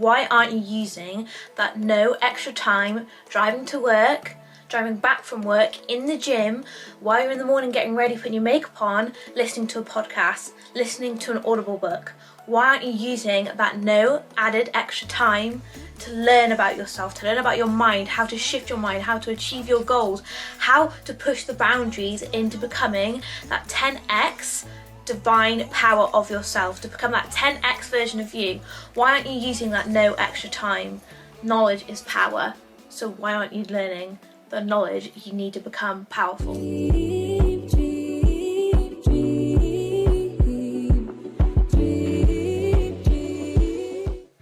why aren't you using that no extra time driving to work, driving back from work, in the gym, while you're in the morning getting ready, putting your makeup on, listening to a podcast, listening to an Audible book? Why aren't you using that no added extra time to learn about yourself, to learn about your mind, how to shift your mind, how to achieve your goals, how to push the boundaries into becoming that 10x divine power of yourself, to become that 10x version of you? Why aren't you using that no extra time? Knowledge is power, so why aren't you learning the knowledge you need to become powerful?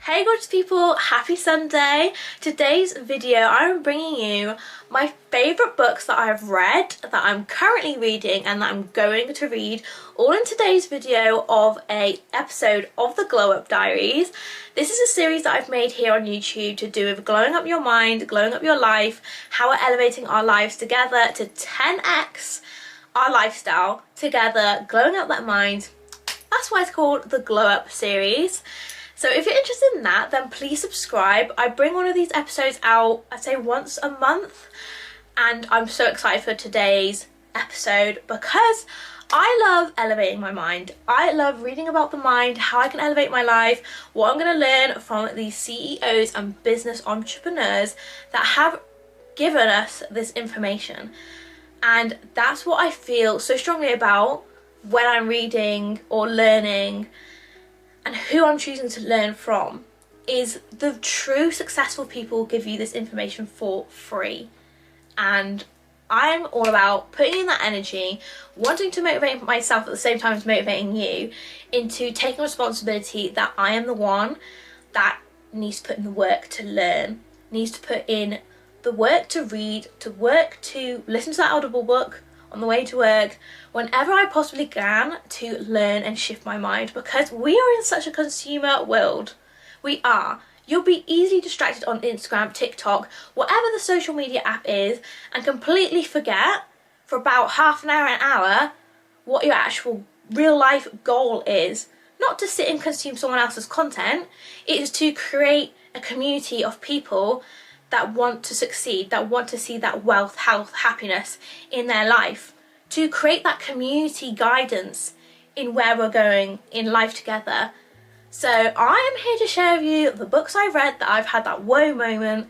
Hey gorgeous people, happy Sunday. Today's video I'm bringing you my favourite books that I've read, that I'm currently reading and that I'm going to read, all in today's video of a episode of the Glow Up Diaries. This is a series that I've made here on YouTube to do with glowing up your mind, glowing up your life, how we're elevating our lives together to 10x our lifestyle together, glowing up that mind. That's why it's called the Glow Up series. So if you're interested in that, then please subscribe. I bring one of these episodes out, I'd say once a month, and I'm so excited for today's episode because I love elevating my mind. I love reading about the mind, how I can elevate my life, what I'm going to learn from these CEOs and business entrepreneurs that have given us this information. And that's what I feel so strongly about when I'm reading or learning, and who I'm choosing to learn from is the true successful people give you this information for free. And I'm all about putting in that energy, wanting to motivate myself at the same time as motivating you, into taking responsibility that I am the one that needs to put in the work to learn, needs to put in the work to read, to work to listen to that Audible book on the way to work, whenever I possibly can, to learn and shift my mind, because we are in such a consumer world. We are. You'll be easily distracted on Instagram, TikTok, whatever the social media app is, and completely forget for about half an hour what your actual real life goal is. Not to sit and consume someone else's content, it is to create a community of people that want to succeed, that want to see that wealth, health, happiness in their life, to create that community guidance in where we're going in life together. So I am here to share with you the books I've read that I've had that whoa moment,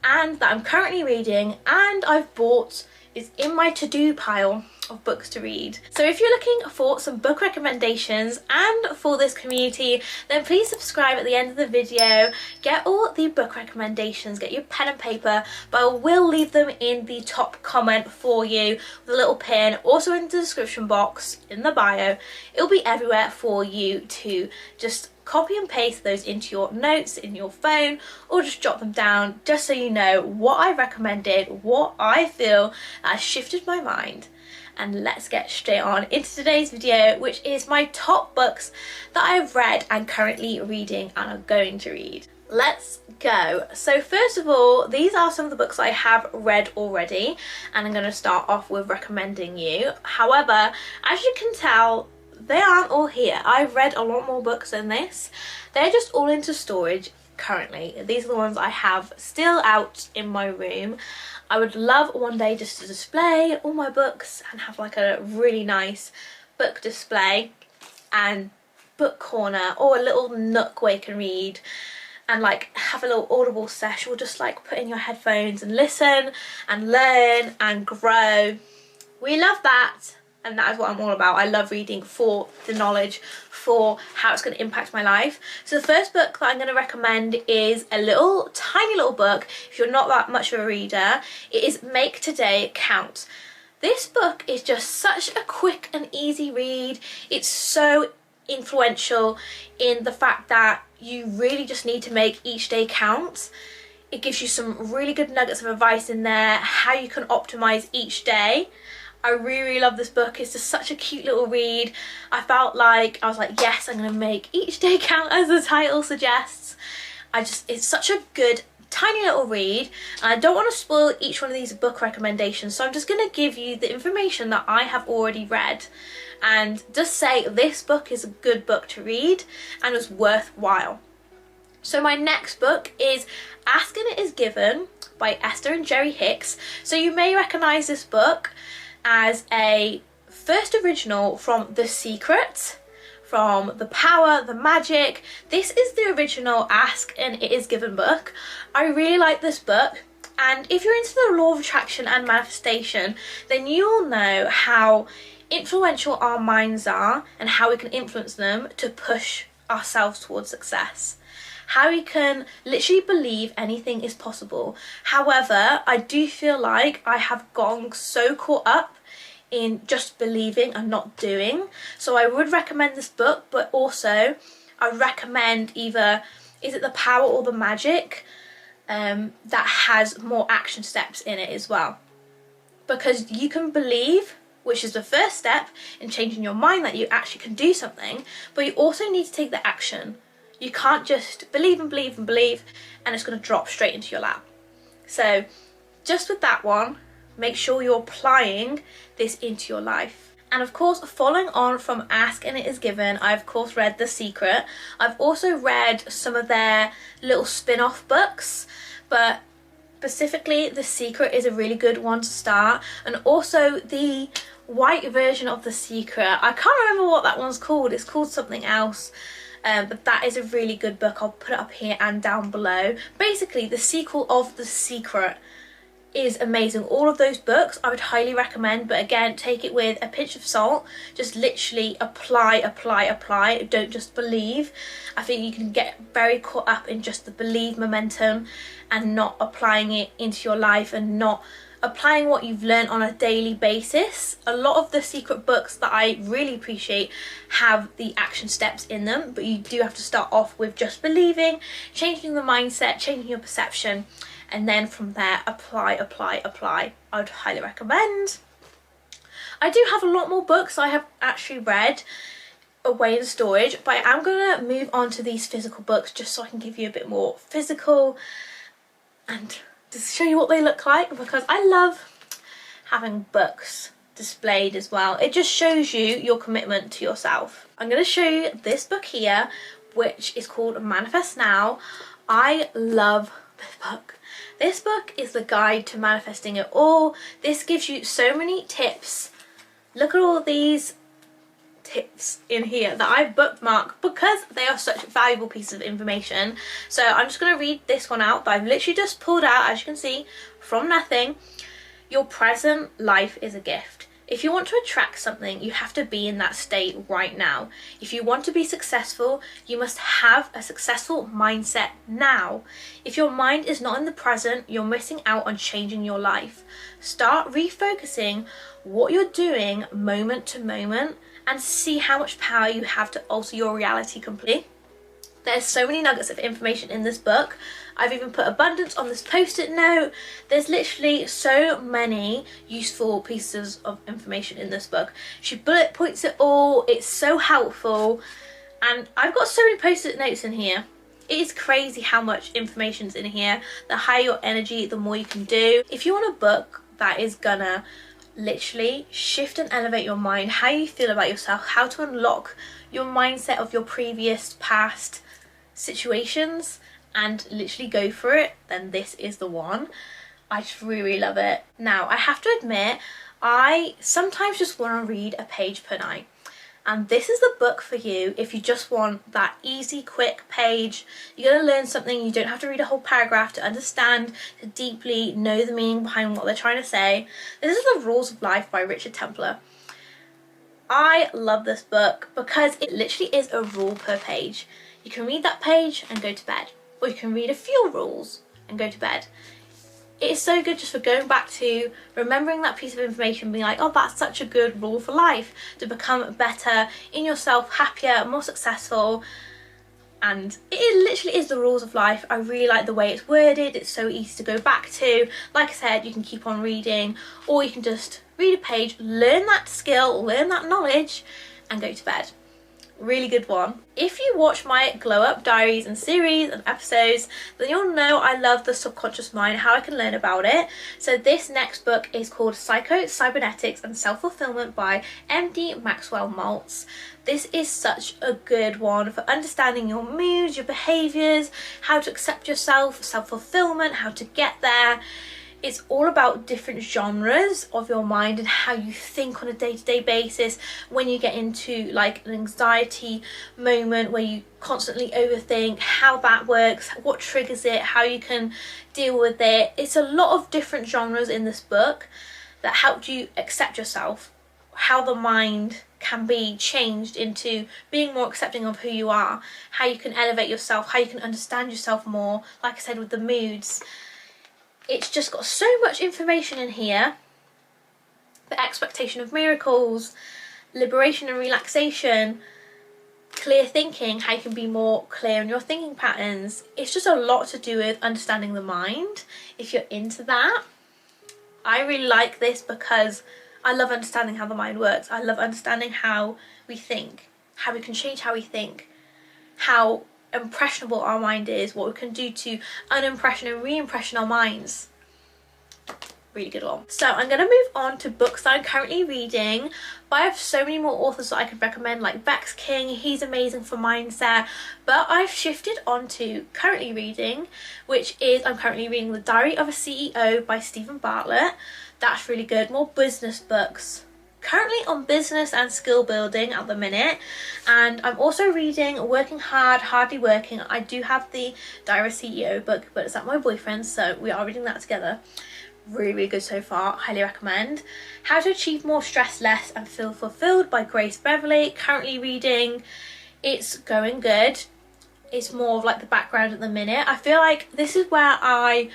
and that I'm currently reading and I've bought, is in my to-do pile of books to read. So if you're looking for some book recommendations and for this community, then please subscribe at the end of the video, get all the book recommendations, get your pen and paper, but I will leave them in the top comment for you with a little pin, also in the description box, in the bio. It'll be everywhere for you to just copy and paste those into your notes in your phone, or just jot them down just so you know what I recommended, what I feel has shifted my mind. And let's get straight on into today's video, which is my top books that I've read and currently reading and are going to read. Let's go. So first of all, these are some of the books I have read already, and I'm going to start off with recommending you. However, as you can tell, they aren't all here. I've read a lot more books than this. They're just all into storage currently. These are the ones I have still out in my room. I would love one day just to display all my books and have like a really nice book display and book corner, or a little nook where you can read and like have a little Audible session, or just like put in your headphones and listen and learn and grow. We love that. And that is what I'm all about. I love reading for the knowledge, for how it's going to impact my life. So the first book that I'm going to recommend is a little, tiny little book. If you're not that much of a reader, it is Make Today Count. This book is just such a quick and easy read. It's so influential in the fact that you really just need to make each day count. It gives you some really good nuggets of advice in there, how you can optimize each day. I really love this book. It's just such a cute little read. I felt like, I was like, yes, I'm going to make each day count, as the title suggests. It's such a good, tiny little read. And I don't want to spoil each one of these book recommendations, so I'm just going to give you the information that I have already read. And just say this book is a good book to read and was worthwhile. So my next book is Ask and It Is Given by Esther and Jerry Hicks. So you may recognise this book as a first original from The Secret, from The Power, The Magic. This is the original Ask and It Is Given book. I really like this book, and if you're into the law of attraction and manifestation, then you will know how influential our minds are and how we can influence them to push ourselves towards success. How we can literally believe anything is possible. However, I do feel like I have gotten so caught up in just believing and not doing. So I would recommend this book, but also I recommend either, is it The Power or The Magic, that has more action steps in it as well. Because you can believe, which is the first step in changing your mind that you actually can do something, but you also need to take the action. You can't just believe and believe and believe and it's going to drop straight into your lap. So just with that one, make sure you're applying this into your life. And of course, following on from Ask and It Is Given, I've of course read The Secret. I've also read some of their little spin-off books, but specifically The Secret is a really good one to start. And also the white version of The Secret, I can't remember what that one's called, it's called something else. But that is a really good book. I'll put it up here and down below. Basically, the sequel of The Secret is amazing. All of those books I would highly recommend, but again, take it with a pinch of salt. Just literally apply, apply, apply. Don't just believe. I think you can get very caught up in just the believe momentum and not applying it into your life and not applying what you've learned on a daily basis. A lot of The Secret books that I really appreciate have the action steps in them, but you do have to start off with just believing, changing the mindset, changing your perception, and then from there apply, apply, apply. I would highly recommend. I do have a lot more books I have actually read away in storage, but I am going to move on to these physical books just so I can give you a bit more physical and just show you what they look like, because I love having books displayed as well. It just shows you your commitment to yourself. I'm going to show you this book here, which is called Manifest Now. I love this book. This book is the guide to manifesting it all. This gives you so many tips. Look at all these tips in here that I've bookmarked because they are such valuable pieces of information. So I'm just going to read this one out that I've literally just pulled out, as you can see, from nothing. Your present life is a gift. If you want to attract something, you have to be in that state right now. If you want to be successful, you must have a successful mindset now. If your mind is not in the present, you're missing out on changing your life. Start refocusing what you're doing moment to moment and see how much power you have to alter your reality completely. There's so many nuggets of information in this book. I've even put abundance on this post-it note. There's literally so many useful pieces of information in this book. She bullet points it all. It's so helpful. And I've got so many post-it notes in here. It is crazy how much information's in here. The higher your energy, the more you can do. If you want a book that is gonna literally shift and elevate your mind, how you feel about yourself, how to unlock your mindset of your previous past situations and literally go for it, then this is the one. I just really love it. Now, I have to admit, I sometimes just want to read a page per night, and this is the book for you if you just want that easy, quick page. You're going to learn something. You don't have to read a whole paragraph to understand, to deeply know the meaning behind what they're trying to say. This is The Rules of Life by Richard Templar. I love this book because it literally is a rule per page. You can read that page and go to bed, or you can read a few rules and go to bed. It is so good just for going back to remembering that piece of information, being like, oh, that's such a good rule for life, to become better in yourself, happier, more successful. And it literally is the rules of life. I really like the way it's worded. It's so easy to go back to. Like I said, you can keep on reading, or you can just read a page, learn that skill, learn that knowledge, and go to bed. Really good one. If you watch my glow up diaries and series and episodes, then you'll know I love the subconscious mind, how I can learn about it. So this next book is called Cybernetics and Self-Fulfillment by MD Maxwell Maltz. This is such a good one for understanding your moods, your behaviours, how to accept yourself, self-fulfillment, how to get there. It's all about different genres of your mind and how you think on a day-to-day basis when you get into like an anxiety moment where you constantly overthink, how that works, what triggers it, how you can deal with it. It's a lot of different genres in this book that help you accept yourself, how the mind can be changed into being more accepting of who you are, how you can elevate yourself, how you can understand yourself more, like I said with the moods. It's just got so much information in here. The expectation of miracles, liberation and relaxation, clear thinking, how you can be more clear in your thinking patterns. It's just a lot to do with understanding the mind, if you're into that. I really like this because I love understanding how the mind works. I love understanding how we think, how we can change how we think, how impressionable our mind is, what we can do to unimpression and re-impression our minds. Really good one. So I'm going to move on to books that I'm currently reading, but I have so many more authors that I could recommend, like Bex King, he's amazing for mindset, but I've shifted on to currently reading, which is, I'm currently reading The Diary of a CEO by Stephen Bartlett. That's really good. More business books. Currently on business and skill building at the minute, and I'm also reading Working Hard, Hardly Working. I do have the Diary of a CEO book, but it's at my boyfriend's, so we are reading that together. Really good so far, highly recommend. How to Achieve More, Stress Less and Feel Fulfilled by Beverly. Currently reading. It's going good. It's more of like the background at the minute. I feel like this is where I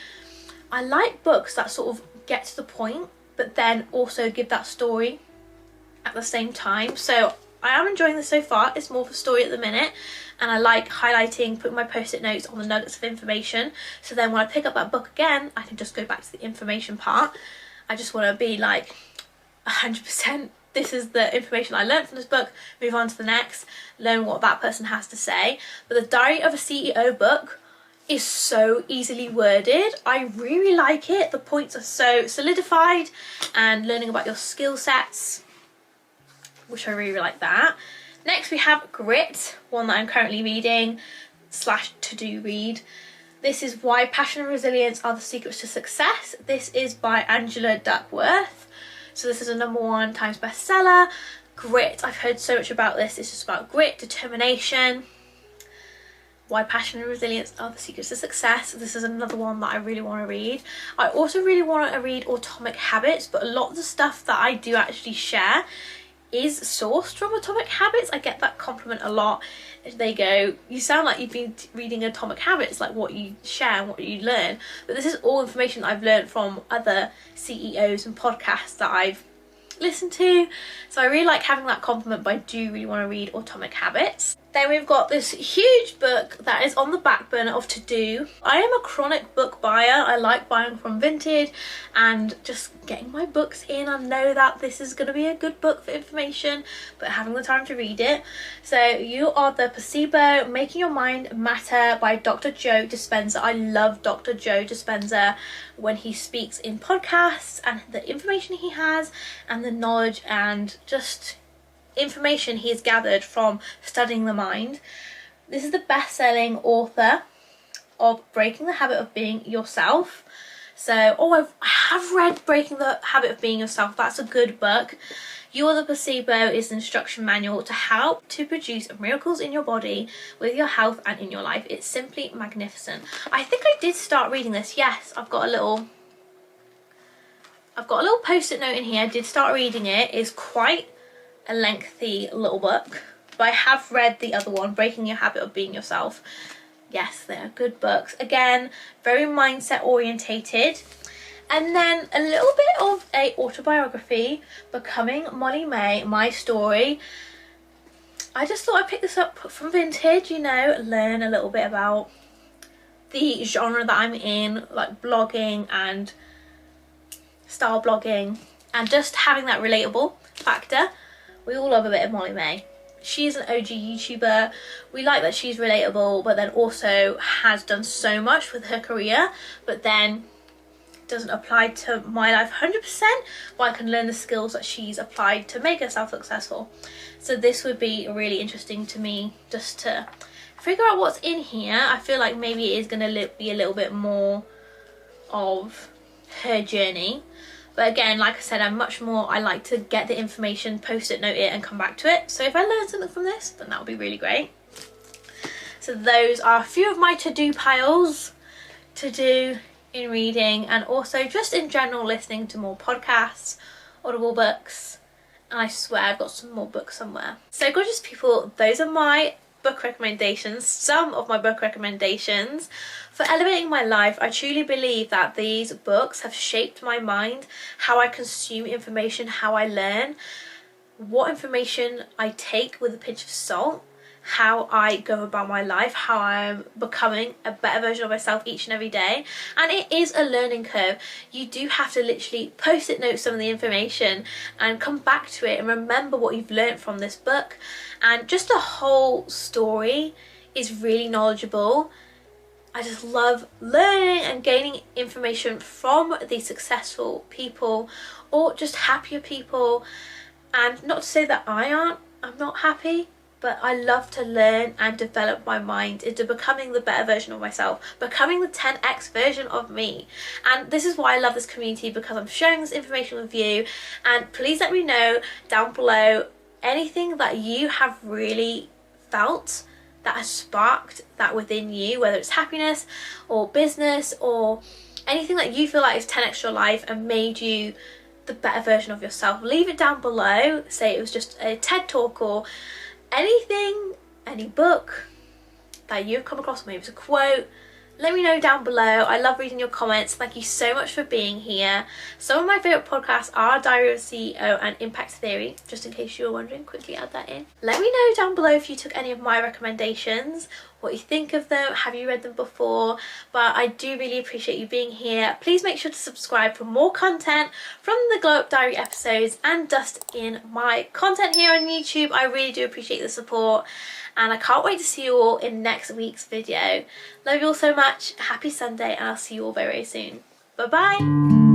like books that sort of get to the point, but then also give that story at the same time. So I am enjoying this so far. It's more of a story at the minute, and I like highlighting, putting my post-it notes on the nuggets of information, so then when I pick up that book again I can just go back to the information part. I just want to be like 100% this is the information I learned from this book, move on to the next, learn what that person has to say. But the Diary of a CEO book is so easily worded. I really like it. The points are so solidified, and learning about your skill sets, which I really like that. Next we have Grit, one that I'm currently reading / to-do read. This is Why Passion and Resilience Are the Secrets to Success. This is by Angela Duckworth. So this is a #1 Times bestseller. Grit, I've heard so much about this. It's just about grit, determination. Why Passion and Resilience Are the Secrets to Success. This is another one that I really want to read. I also really want to read Atomic Habits, but a lot of the stuff that I do actually share is sourced from Atomic Habits. I get that compliment a lot. They go, you sound like you've been reading Atomic Habits, like what you share and what you learn. But this is all information that I've learned from other CEOs and podcasts that I've listened to. So I really like having that compliment, but I do really want to read Atomic Habits. Then we've got this huge book that is on the back burner of to-do. I am a chronic book buyer. I like buying from vintage and just getting my books in. I know that this is going to be a good book for information, but having the time to read it. So You Are the Placebo, Making Your Mind Matter by Dr. Joe Dispenza. I love Dr. Joe Dispenza when he speaks in podcasts, and the information he has and the knowledge and just information he has gathered from studying the mind. This is the best-selling author of Breaking the Habit of Being Yourself. So, I have read Breaking the Habit of Being Yourself. That's a good book. You Are the Placebo is an instruction manual to help to produce miracles in your body, with your health and in your life. It's simply magnificent. I think I did start reading this. Yes, I've got a little post-it note in here. I did start reading it. It's quite a lengthy little book, but I have read the other one, Breaking Your Habit of Being Yourself. Yes, they are good books. Again, very mindset orientated. And then a little bit of a autobiography, Becoming Molly May, My Story. I just thought I'd pick this up from vintage, you know, learn a little bit about the genre that I'm in, like blogging and style blogging, and just having that relatable factor. We all love a bit of Molly May. she's an OG YouTuber. We like that she's relatable, but then also has done so much with her career, but then doesn't apply to my life 100%, but I can learn the skills that she's applied to make herself successful. So this would be really interesting to me, just to figure out what's in here. I feel like maybe it is going to be a little bit more of her journey, but again, like I said, I like to get the information, post-it note it, and come back to it. So if I learn something from this, then that would be really great. So those are a few of my to-do piles to do in reading, and also just in general listening to more podcasts, audible books, and I swear I've got some more books somewhere. So gorgeous people, those are my book recommendations, some of my book recommendations for elevating my life. I truly believe that these books have shaped my mind, how I consume information, how I learn, what information I take with a pinch of salt, how I go about my life, how I'm becoming a better version of myself each and every day. And it is a learning curve. You do have to literally post-it note some of the information and come back to it and remember what you've learned from this book. And just the whole story is really knowledgeable. I just love learning and gaining information from these successful people, or just happier people. And not to say that I'm not happy, but I love to learn and develop my mind into becoming the better version of myself, becoming the 10x version of me. And this is why I love this community, because I'm sharing this information with you. And please let me know down below anything that you have really felt that has sparked that within you, whether it's happiness or business or anything that you feel like is 10x your life and made you the better version of yourself. Leave it down below. Say it was just a TED talk or anything, any book that you've come across, maybe it's a quote. Let me know down below. I love reading your comments. Thank you so much for being here. Some of my favourite podcasts are Diary of a CEO and Impact Theory, just in case you were wondering, quickly add that in. Let me know down below if you took any of my recommendations, what you think of them, have you read them before? But I do really appreciate you being here. Please make sure to subscribe for more content from the Glow Up Diary episodes and just in my content here on YouTube. I really do appreciate the support, and I can't wait to see you all in next week's video. Love you all so much. Happy Sunday, and I'll see you all very, very soon. Bye bye.